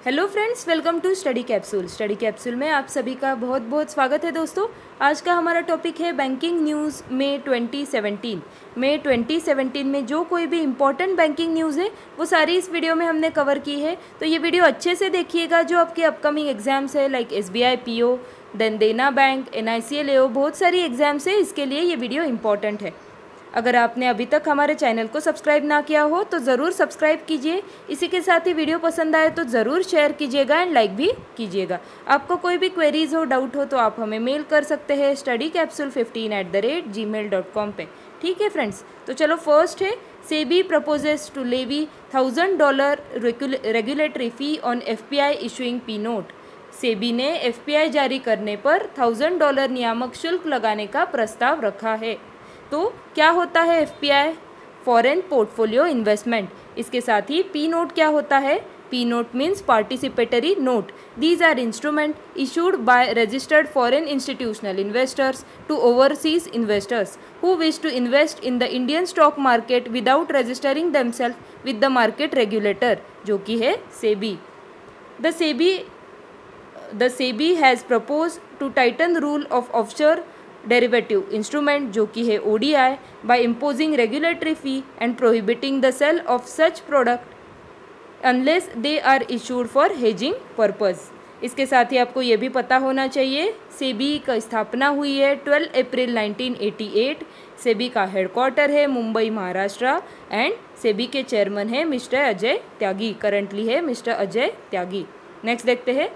Hello friends, welcome to study capsule. Study capsule में आप सभी का बहुत बहुत स्वागत है दोस्तों। आज का हमारा टॉपिक है बैंकिंग न्यूज़ मई 2017। मई 2017 में जो कोई भी इम्पॉर्टेंट बैंकिंग न्यूज़ है वो सारी इस वीडियो में हमने कवर की है। तो ये वीडियो अच्छे से देखिएगा। जो आपके अपकमिंग एग्जाम्स है लाइक SBI PO, देन देना बैंक, NICL AO, बहुत सारी एग्जाम्स है, इसके लिए ये वीडियो इम्पॉर्टेंट है। अगर आपने अभी तक हमारे चैनल को सब्सक्राइब ना किया हो तो ज़रूर सब्सक्राइब कीजिए। इसी के साथ ही वीडियो पसंद आए तो ज़रूर शेयर कीजिएगा एंड लाइक भी कीजिएगा। आपको कोई भी क्वेरीज हो, डाउट हो तो आप हमें मेल कर सकते हैं studycapsule15@gmail.com पे। ठीक है फ्रेंड्स, तो चलो फर्स्ट है SEBI proposes to levy $1000 regulatory fee on FPI issuing P note. SEBI ने FPI जारी करने पर $1000 नियामक शुल्क लगाने का प्रस्ताव रखा है। तो क्या होता है FPI? Foreign portfolio investment. इसके साथ ही P नोट क्या होता है? P note means participatory note. These are instrument issued by registered foreign institutional investors to overseas investors who wish to invest in the Indian stock market without registering themself with the market regulator, जो कि है SEBI. The SEBI has proposed to tighten rule of offshore derivative instrument, जो कि है ODI, by imposing regulatory fee and prohibiting the sale of such product unless they are issued for hedging purpose। इसके साथ ही आपको ये भी पता होना चाहिए सेबी का स्थापना हुई है 12 अप्रैल 1988। सेबी का हेडक्वार्टर है मुंबई, महाराष्ट्र एंड सेबी के चेयरमैन है मिस्टर अजय त्यागी। करंटली है मिस्टर अजय त्यागी। नेक्स्ट देखते हैं।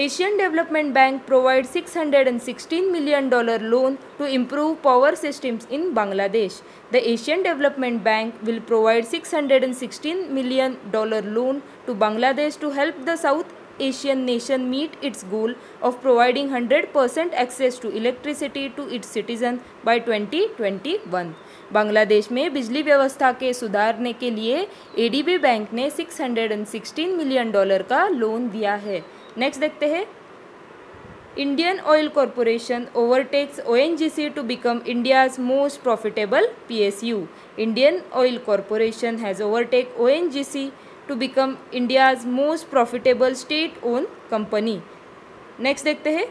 Asian Development Bank provides $616 million loan to improve power systems in Bangladesh. The Asian Development Bank will provide $616 million loan to Bangladesh to help the South Asian nation meet its goal of providing 100% access to electricity to its citizens by 2021। Bangladesh में बिजली व्यवस्था के सुधारने के लिए ADB bank ने $616 million का loan दिया है। नेक्स्ट देखते हैं। Indian Oil Corporation overtakes ONGC to become India's most profitable PSU। Indian Oil Corporation has overtake ONGC to become India's most profitable state own company. Next देखते हैं।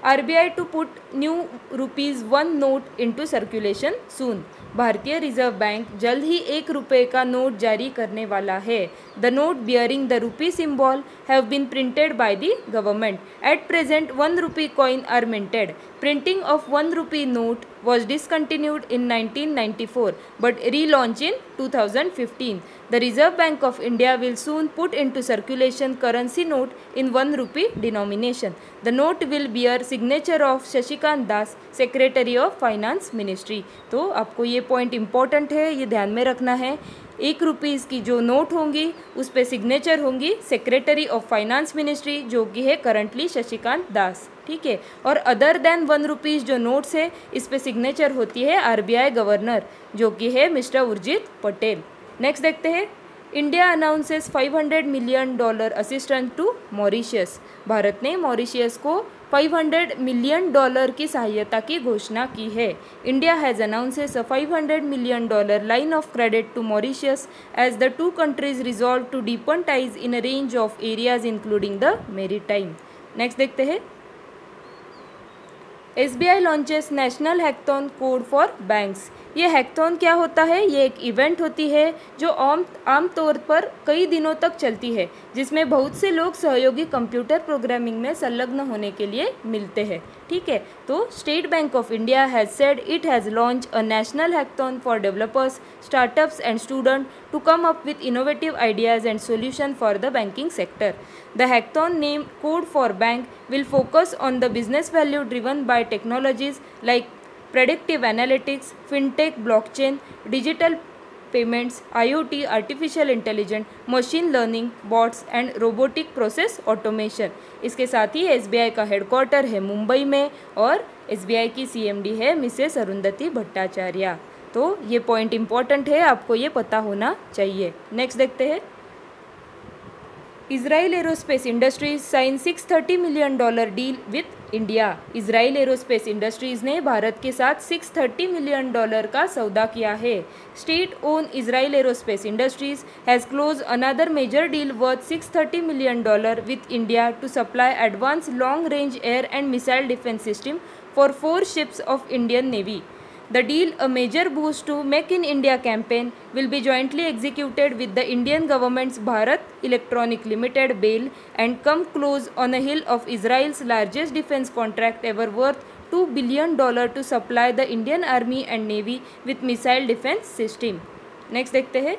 RBI to put new ₹1 note into circulation soon. भारतीय reserve bank जल्द ही ₹1 का note जारी करने वाला है। The note bearing the rupee symbol have been printed by the government. At present ₹1 coin are minted. Printing of ₹1 note was discontinued in 1994 but relaunched in 2015. The Reserve Bank of India will soon put into circulation currency note in ₹1 denomination. The note will bear signature of Shashikant Das, Secretary of Finance Ministry। तो आपको ये point important है, ये ध्यान में रखना है। ₹1 की जो नोट होंगी उस पर सिग्नेचर होंगी सेक्रेटरी ऑफ फाइनेंस मिनिस्ट्री, जो कि है करंटली शशिकांत दास। ठीक है। और अदर देन ₹1 जो नोट्स है इस पे सिग्नेचर होती है RBI गवर्नर, जो कि है मिस्टर उर्जित पटेल। नेक्स्ट देखते हैं। India announces $500 million assistance to Mauritius. Bharat ने मॉरिशियस को $500 मिलियन की सहायता की घोषणा की है। India has announces a $500 million line of credit to Mauritius as the two countries resolve to deepen ties in a range of areas including the maritime. Next देखते हैं। SBI launches national hackathon code for banks. ये hackathon क्या होता है? ये एक event होती है जो आम तौर पर कई दिनों तक चलती है, जिसमें बहुत से लोग सहयोगी कंप्यूटर प्रोग्रामिंग में संलग्न होने के लिए मिलते हैं। ठीक है। तो State Bank of India has said it has launch a national hackathon for developers, startups and student to come up with innovative ideas and solution for the banking sector. The hackathon named Code for Bank will focus on the business value driven by technologies like predictive analytics, fintech, blockchain, digital payments, IoT, artificial intelligence, machine learning, bots and robotic process automation। इसके साथ ही SBI का headquarter है मुंबई में और SBI की CMD है Mrs Arundhati Bhattacharya. तो ये पॉइंट इंपॉर्टेंट है, आपको ये पता होना चाहिए। नेक्स्ट देखते हैं। Israel Aerospace Industries signed $630 million deal with India, Israel aerospace industries ने भारत के साथ $630 मिलियन का सौदा किया है। State own Israel Aerospace Industries has close another major deal worth $630 million with India to supply advance long range air and missile defence system for 4 ships of Indian Navy. The deal, a major boost to Make in India campaign, will be jointly executed with the Indian government's Bharat Electronic Limited BEL and come close on the heel of Israel's largest defense contract ever worth $2 billion to supply the Indian Army and Navy with missile defense system. Next देखते हैं,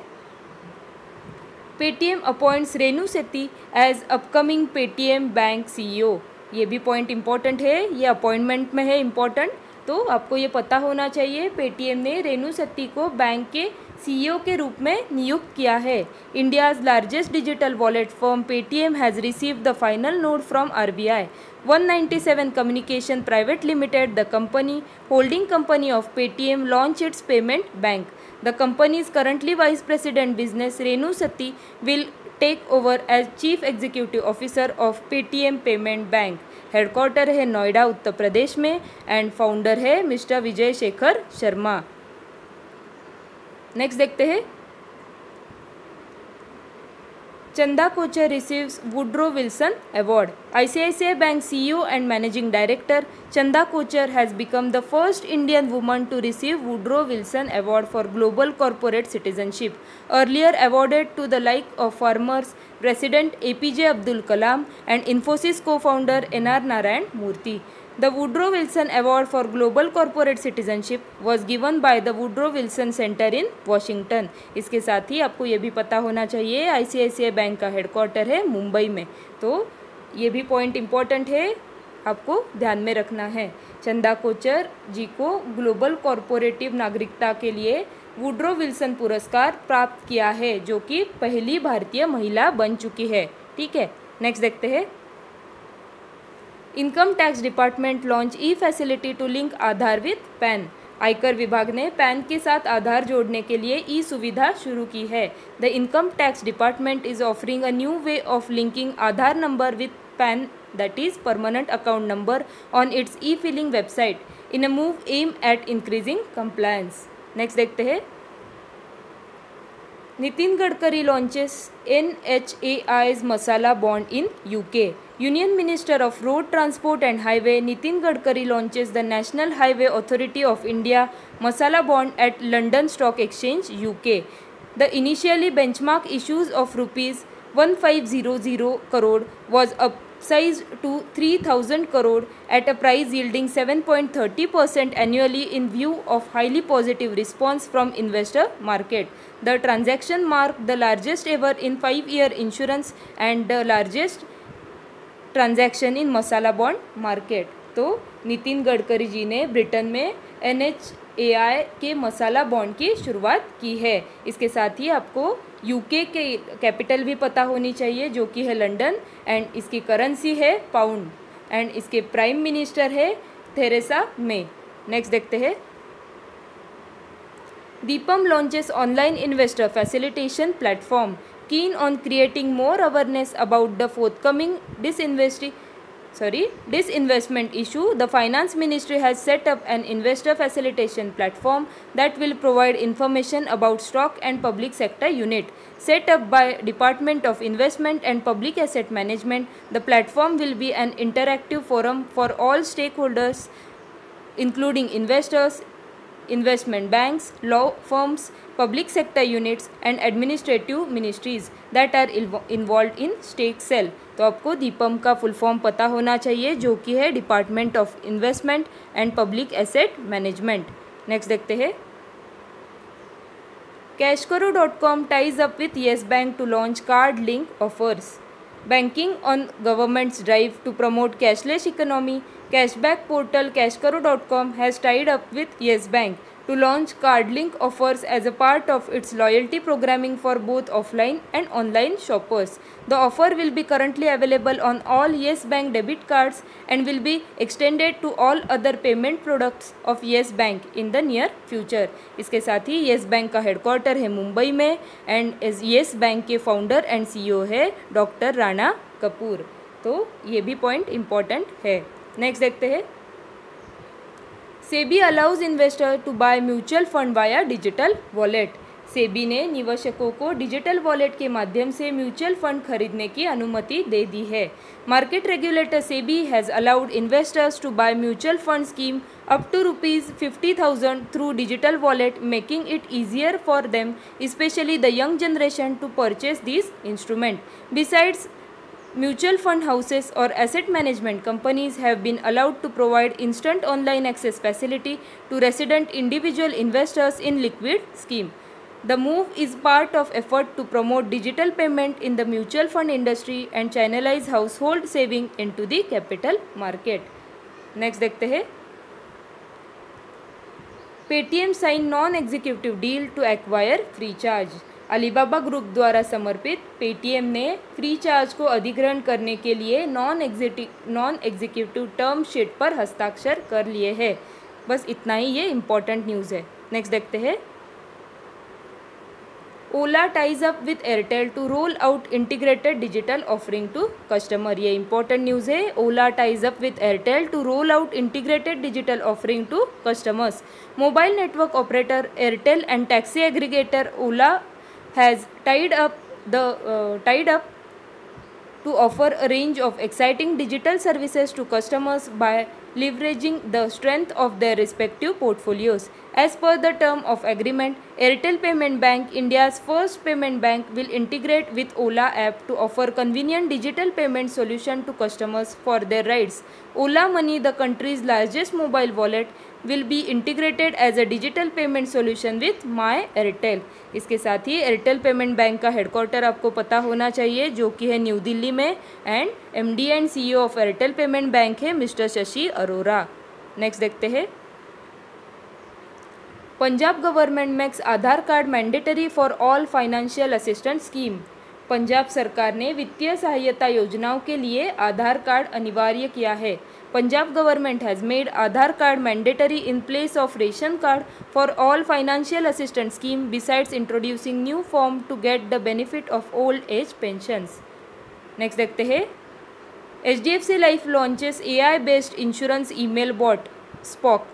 Paytm appoints Renu Sethi as upcoming Paytm Bank CEO. ये भी point important है, ये appointment में है important, तो आपको ये पता होना चाहिए। पेटीएम ने रेणु सत्ती को बैंक के सीईओ के रूप में नियुक्त किया है। India's largest digital wallet firm Paytm has received the final note from RBI 197 Communication Private Limited, the company holding company of Paytm, launched its payment bank. The company's currently Vice President Business Renu Sethi will take over as Chief Executive Officer of Paytm Payment Bank. Headquarter है नोएडा उत्तर प्रदेश में and founder है mister Vijay Shekhar Sharma. Next देखते हैं, Chanda Kochhar receives Woodrow Wilson Award. ICICI Bank CEO and Managing Director Chanda Kochhar has become the first Indian woman to receive Woodrow Wilson Award for Global Corporate Citizenship, earlier awarded to the like of farmers President APJ Abdul Kalam and Infosys co-founder NR Narayan Murthy. The Woodrow Wilson Award for Global Corporate Citizenship was given by the Woodrow Wilson Center in Washington. इसके साथ ही आपको ये भी पता होना चाहिए ICICI bank का headquarter है मुंबई में, तो ये भी पॉइंट इम्पॉर्टेंट है, आपको ध्यान में रखना है। चंदा कोचर जी को ग्लोबल कॉरपोरेटिव नागरिकता के लिए वुड्रो विल्सन पुरस्कार प्राप्त किया है, जो कि पहली भारतीय महिला बन चुकी है। ठीक है, नेक्स्ट देखते हैं, income tax department launch e facility to link Aadhaar with PAN. आयकर विभाग ने पैन के साथ आधार जोड़ने के लिए ई सुविधा शुरू की है। The income tax department is offering a new way of linking Aadhaar number with PAN, that is permanent account number, on its e filing website in a move aimed at increasing compliance. Next देखते हैं, Nitin Gadkari launches NHAI's Masala Bond in UK. Union Minister of Road Transport and Highway Nitin Gadkari launches the National Highway Authority of India Masala Bond at London Stock Exchange, UK. The initially benchmark issues of rupees 1500 crore was upsized to 3000 crore at a price yielding 7.30% annually in view of highly positive response from investor market. The transaction marked the largest ever in 5-year insurance and the largest transaction in masala bond market. तो नितिन गडकरी जी ने Britain में NHAI के मसाला bond की शुरुआत की है। इसके साथ ही आपको यूके के कैपिटल भी पता होनी चाहिए, जो कि है लंदन, एंड इसकी करेंसी है पाउंड, एंड इसके प्राइम मिनिस्टर है थेरेसा मे। नेक्स्ट देखते हैं, Deepam launches online investor facilitation platform. Keen on creating more awareness about the forthcoming disinvestment issue, the Finance Ministry has set up an investor facilitation platform that will provide information about stock and public sector unit. Set up by Department of Investment and Public Asset Management, the platform will be an interactive forum for all stakeholders, including investors, investment banks, law firms, public sector units and administrative ministries that are involved in stake sale. तो आपको दीपम का full form पता होना चाहिए, जो कि है department of investment and public asset management. Next देखते हैं, cashkaro.com ties up with Yes Bank to launch card link offers. Banking on government's drive to promote cashless economy, cashback portal cashkaro.com has tied up with Yes Bank to launch card link offers as a part of its loyalty programming for both offline and online shoppers. The offer will be currently available on all Yes Bank debit cards and will be extended to all other payment products of Yes Bank in the near future. इसके साथ ही Yes Bank का headquarter है मुंबई में, and Yes Bank के founder and CEO है doctor Rana Kapoor. तो ये भी पॉइंट इम्पॉर्टेंट है। नेक्स्ट देखते हैं, SEBI allows investor to buy mutual fund via digital wallet. सेबी ने निवेशकों को डिजिटल वॉलेट के माध्यम से म्यूचुअल फंड खरीदने की अनुमति दे दी है। Market regulator SEBI has allowed investors to buy mutual fund scheme up to ₹50,000 through digital wallet, making it easier for them, specially the young generation, to purchase this instrument. Besides, mutual fund houses or asset management companies have been allowed to provide instant online access facility to resident individual investors in liquid scheme. The move is part of effort to promote digital payment in the mutual fund industry and channelize household saving into the capital market. Next देखते हैं, Paytm sign non executive deal to acquire Freecharge. Alibaba group द्वारा समर्पित Paytm ने फ्रीचार्ज को अधिग्रहण करने के लिए नॉन एग्जीक्यूटिव टर्म शीट पर हस्ताक्षर कर लिए हैं। बस इतना ही ये इम्पॉर्टेंट न्यूज़ है। नेक्स्ट देखते हैं, Ola ties up with Airtel to roll out integrated digital offering to customer. ये इंपॉर्टेंट न्यूज़ है। Ola ties up with Airtel to roll out integrated digital offering to customers. Mobile network operator Airtel and taxi aggregator Ola has tied up to offer a range of exciting digital services to customers by leveraging the strength of their respective portfolios. As per the term of agreement, Airtel Payment Bank, India's first payment bank, will integrate with Ola app to offer convenient digital payment solution to customers for their rides. Ola Money, the country's largest mobile wallet, will be integrated as a digital payment solution with My Airtel. इसके साथ ही Airtel payment bank का headquarter आपको पता होना चाहिए, जो कि है न्यू दिल्ली में, and MD and CEO of Airtel payment bank है मिस्टर शशि अरोरा। नेक्स्ट देखते हैं, Punjab government makes Aadhaar card mandatory for all financial assistance scheme. Punjab सरकार ने वित्तीय सहायता योजनाओं के लिए आधार कार्ड अनिवार्य किया है। Punjab government has made Aadhaar card mandatory in place of ration card for all financial assistance scheme, besides introducing new form to get the benefit of old age pensions. Next देखते हैं, HDFC Life launches AI based insurance email bot Spock.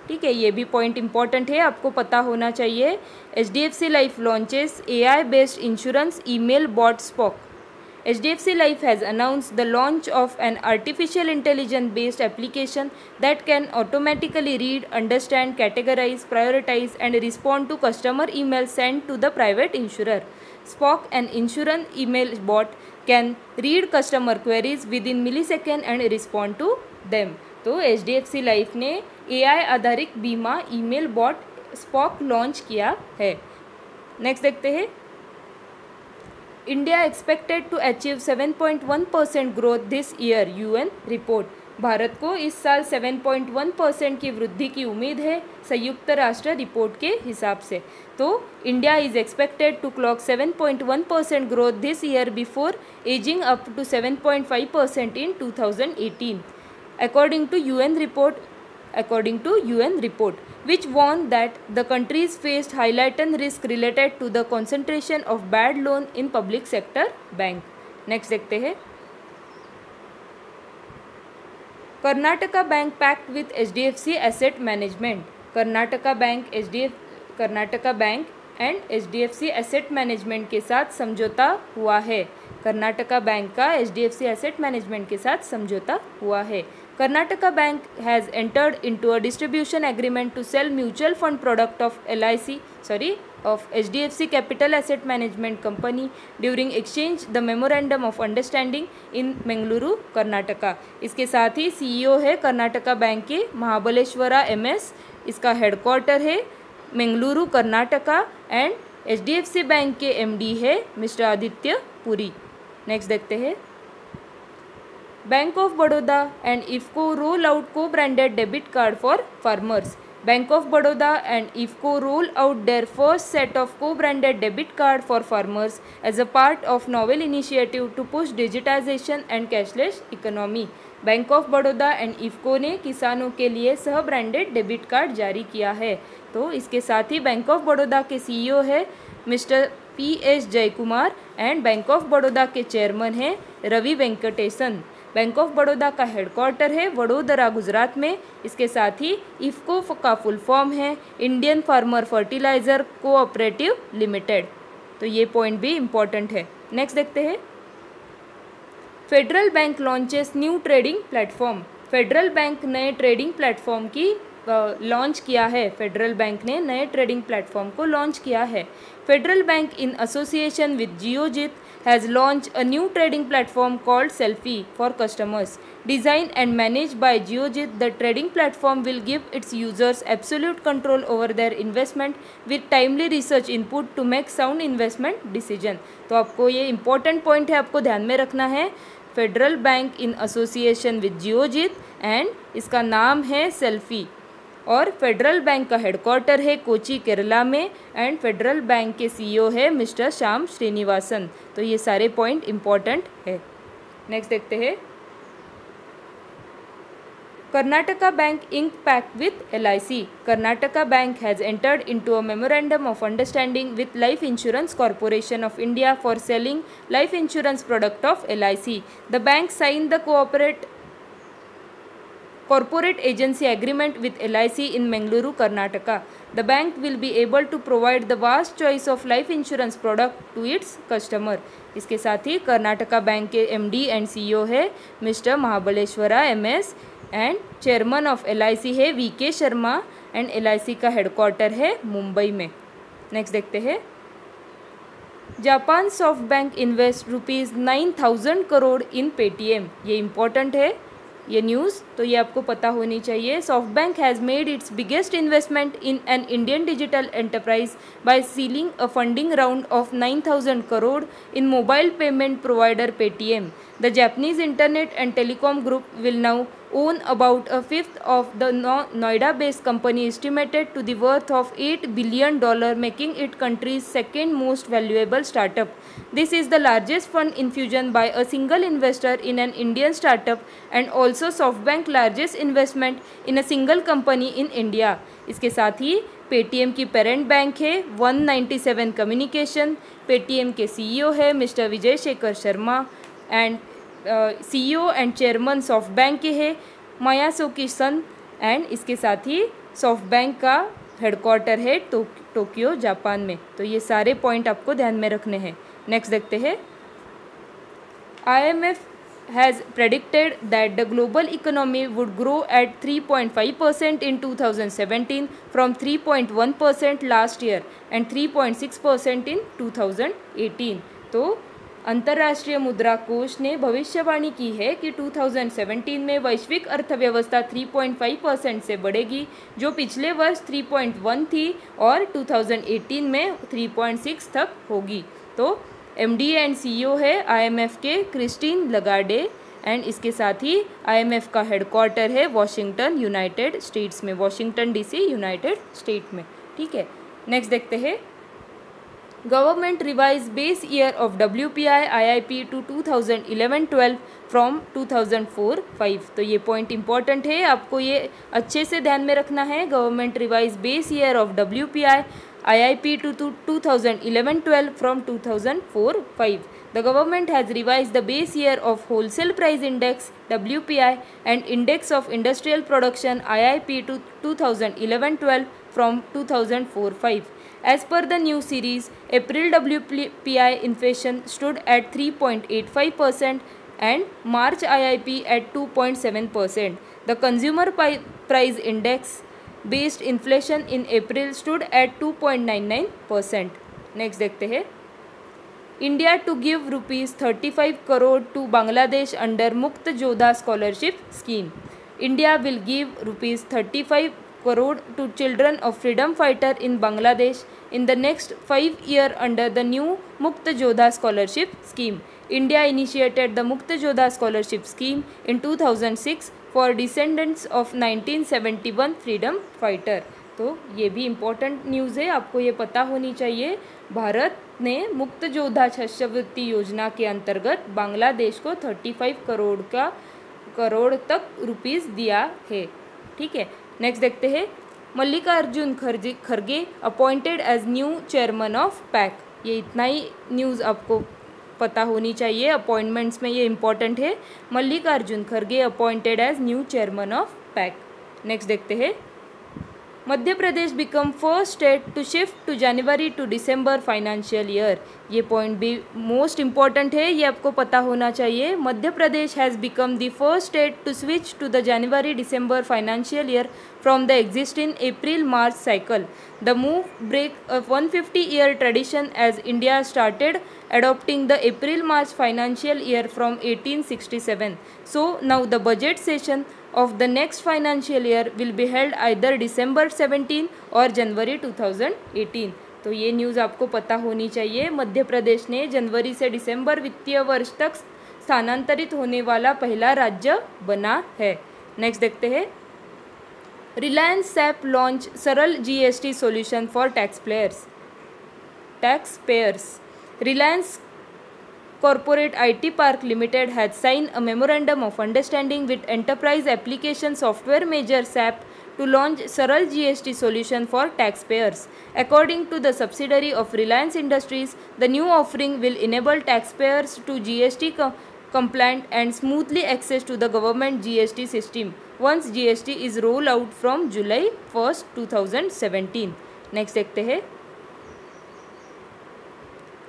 ठीक है, ये भी point important है, आपको पता होना चाहिए। HDFC Life launches AI based insurance email bot Spock. HDFC Life has announced the launch of an artificial intelligence based application that can automatically read, understand, categorize, prioritize and respond to customer emails sent to the private insurer. Spock, an insurance email bot, can read customer queries within millisecond and respond to them. तो HDFC Life ने AI आधारित बीमा email bot spoke launch किया है। Next देखते हैं, India expected to achieve 7.1% growth this year, UN report. Bharat को इस साल 7.1% की वृद्धि की उम्मीद है, संयुक्त राष्ट्र रिपोर्ट के हिसाब से। तो India is expected to clock 7.1% growth this year before edging up to 7.5% in 2018, according to UN report, which warned that the countries faced heightened risk related to the concentration of bad loan in public sector bank. Next देखते हैं, Karnataka Bank pact with HDFC Asset Management. Karnataka Bank and HDFC Asset Management के साथ समझौता हुआ है। Karnataka Bank का HDFC Asset Management के साथ समझौता हुआ है। Karnataka Bank has entered into a distribution agreement to sell mutual fund product of HDFC Capital Asset Management Company during exchange the memorandum of understanding in Mangaluru, Karnataka. इसके साथ ही CEO है Karnataka bank के महाबलेश्वरा MS, इसका headquarter है Mangaluru Karnataka, and HDFC Bank के MD है mister Aditya Puri. Next देखते हैं, Bank of Baroda and IFFCO roll out co-branded debit card for farmers. Bank of Baroda and IFFCO roll out their first set of co-branded debit card for farmers as a part of novel initiative to push digitization and cashless economy. Bank of Baroda and IFFCO ने किसानों के लिए सह branded debit card जारी किया है। तो इसके साथ ही बैंक ऑफ बड़ौदा के CEO है mister PS Jayakumar and Bank of Baroda के चेयरमैन हैं रवि वेंकटेशन। बैंक ऑफ बड़ौदा का हेडक्वार्टर है वडोदरा गुजरात में। इसके साथ ही इफ़को का फुल फॉर्म है Indian farmer fertiliser cooperative limited. तो ये पॉइंट भी इम्पॉर्टेंट है। नेक्स्ट देखते हैं, federal bank launches new trading platform. Federal bank नए ट्रेडिंग प्लेटफॉर्म की लॉन्च किया है। फेडरल बैंक ने नए ट्रेडिंग प्लेटफॉर्म को लॉन्च किया है। Federal bank in association with Geojit has launch a new trading platform called selfie for customers designed and managed by Geojit. The trading platform will give its users absolute control over their investment with timely research input to make sound investment decision. तो आपको ये important point है, आपको ध्यान में रखना है। Federal bank in association with Geojit and इसका नाम है सेल्फी, और फेडरल बैंक का हेडक्वार्टर है कोची केरला में, एंड फेडरल बैंक के CEO है मिस्टर श्याम श्रीनिवासन। तो ये सारे पॉइंट इम्पॉर्टेंट है। नेक्स्ट देखते हैं, Karnataka Bank Inc. pact with LIC. Karnataka Bank has entered into a memorandum of understanding with Life Insurance Corporation of India for selling life insurance product of LIC. The bank signed the corporate agency agreement with LIC in Mangaluru, Karnataka. The bank will be able to provide the vast choice of life insurance product to its customer. इसके साथ ही Karnataka bank के MD and CEO है mister Mahableshwara MS, and chairman of LIC है VK Sharma, and LIC का headquarter है मुंबई में। Next देखते हैं, Japan SoftBank invest ₹9,000 crore in Paytm. ये इम्पॉर्टेंट है ये न्यूज़, तो ये आपको पता होनी चाहिए। SoftBank has made its biggest investment in an Indian digital enterprise by sealing a funding round of 9,000 crore in mobile payment provider Paytm. The Japanese Internet and Telecom Group will now own about a fifth of the Noida-based company, estimated to the worth of $8 billion, making it country's second most valuable startup. This is the largest fund infusion by a single investor in an Indian startup and also SoftBank's largest investment in a single company in India. इसके साथ ही Paytm की parent bank है 197 communication. Paytm के CEO है mister Vijay Shekhar Sharma, and CEO and chairman soft bank के है मायासोकी सन, and इसके साथ ही सॉफ्ट बैंक का हेडक्वार्टर है टोक्यो जापान में। तो ये सारे पॉइंट आपको ध्यान में रखने हैं। नेक्स्ट देखते हैं, IMF has predicted that the global economy would grow at 3.5% in 2017 from 3.1% last year and 3.6% in 2018. तो अंतर्राष्ट्रीय मुद्रा कोष ने भविष्यवाणी की है कि 2017 में वैश्विक अर्थव्यवस्था 3.5% से बढ़ेगी, जो पिछले वर्ष 3.1 थी, और 2018 में 3.6 तक होगी। तो MD एंड CEO है IMF के क्रिस्टीन लगार्डे, एंड इसके साथ ही IMF का हेडक्वार्टर है वॉशिंगटन यूनाइटेड स्टेट्स में, वॉशिंगटन DC यूनाइटेड स्टेट में। ठीक है, नेक्स्ट देखते हैं, government revise base year of WPI IIP to 2011-12 from 2004-5। तो ये पॉइंट इंपॉर्टेंट है, आपको ये अच्छे से ध्यान में रखना है। Government revise base year of WPI IIP to 2011-12 from 2004-5. The government has revised the base year of wholesale price index WPI and index of industrial production IIP to 2011-12 from 2004-5. As per the new series, April WPI inflation stood at 3.85% and March IIP at 2.7%. The consumer price index based inflation in April stood at 2.99%. Next देखते हैं, India to give ₹35 crore to Bangladesh under Mukti Jodha scholarship scheme. India will give ₹35 crore to children of freedom fighter in Bangladesh in the next 5 years under the new Mukta Jodha scholarship scheme. India initiated the Mukta Jodha scholarship scheme in 2006 for descendants of 1971 freedom fighter. तो ये भी important news है, आपको ये पता होनी चाहिए। भारत ने मुक्त जोधा छात्रवृत्ति योजना के अंतर्गत बांग्लादेश को 35 करोड़ तक रुपीस दिया है। ठीक है, नेक्स्ट देखते हैं, Mallikarjun Kharge appointed as new chairman of PAC. ये इतना ही न्यूज़ आपको पता होनी चाहिए, अपॉइंटमेंट्स में ये इंपॉर्टेंट है। मल्लिकार्जुन खड़गे appointed as new chairman of PAC. Next देखते हैं, Madhya Pradesh become first state to shift to January to December financial year. ये पॉइंट भी मोस्ट इम्पॉर्टेंट है, ये आपको पता होना चाहिए। Madhya Pradesh has become the first state to switch to the January December financial year from the existing April March cycle. The move break a 150-year tradition as India started adopting the April-March financial year from 1867. So now the budget session of the next financial year will be held either December 17 और जनवरी 2018। तो ये news आपको पता होनी चाहिए। मध्य प्रदेश ने जनवरी से दिसंबर वित्तीय वर्ष तक स्थानांतरित होने वाला पहला राज्य बना है। नेक्स्ट देखते हैं, रिलायंस सैप लॉन्च सरल GST solution for tax payers. Reliance Corporate IT Park Limited had signed a memorandum of understanding with enterprise application software major SAP to launch Saral GST solution for taxpayers. According to the subsidiary of Reliance Industries, the new offering will enable taxpayers to GST compliant and smoothly access to the government GST system once GST is rolled out from July 1st, 2017. Next देखते हैं,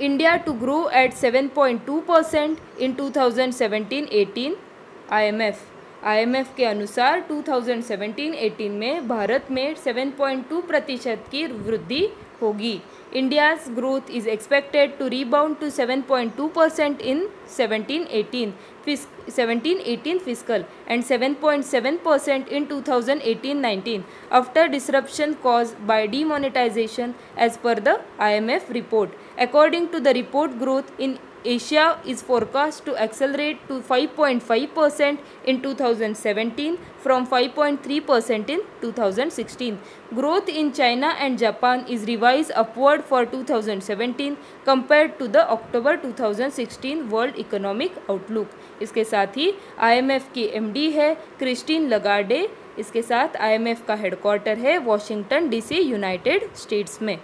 India to grow at 7.2% in 2017-18। IMF के अनुसार 2017-18 में भारत में 7.2% की वृद्धि होगी। India's growth is expected to rebound to 7.2% in 17-18 fiscal and 7.7% in 2018-19 after disruption caused by demonetization as per the IMF report. According to the report, growth in Asia is forecast to accelerate to 5.5% in 2017 from 5.3% in 2016. Growth in China and Japan is revised upward for 2017 compared to the October 2016 World Economic Outlook. इसके साथ ही IMF की MD है Christine लगार्डे। इसके साथ IMF का headquarter है Washington DC, United States में।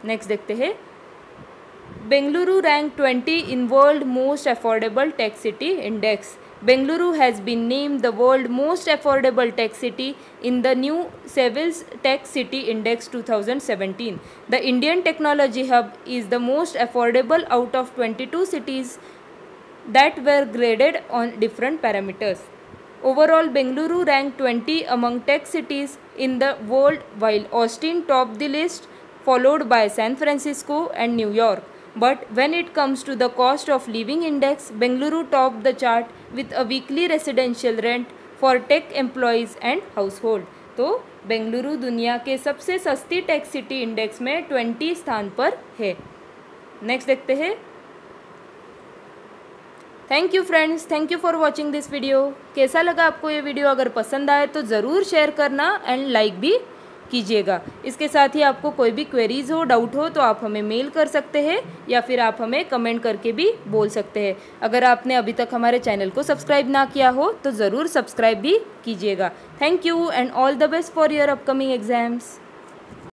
नेक्स्ट देखते हैं, Bengaluru rank 20 in World Most Affordable Tech City Index. Bengaluru has been named the world most affordable tech city in the new Savills Tech City Index 2017. The Indian Technology Hub is the most affordable out of 22 cities that were graded on different parameters. Overall, Bengaluru ranked 20 among tech cities in the world, while Austin topped the list, followed by San Francisco and New York. But when it comes to the cost of living index, Bengaluru topped the chart with a weekly residential rent for tech employees and household. तो बेंगलुरु दुनिया के सबसे सस्ती tech city index में 20 स्थान पर है। Next देखते हैं, thank you friends, thank you for watching this video. कैसा लगा आपको ये वीडियो? अगर पसंद आए तो ज़रूर शेयर करना एंड लाइक भी कीजिएगा। इसके साथ ही आपको कोई भी क्वेरीज हो, डाउट हो तो आप हमें मेल कर सकते हैं या फिर आप हमें कमेंट करके भी बोल सकते हैं। अगर आपने अभी तक हमारे चैनल को सब्सक्राइब ना किया हो तो ज़रूर सब्सक्राइब भी कीजिएगा। Thank you and all the best for your upcoming exams.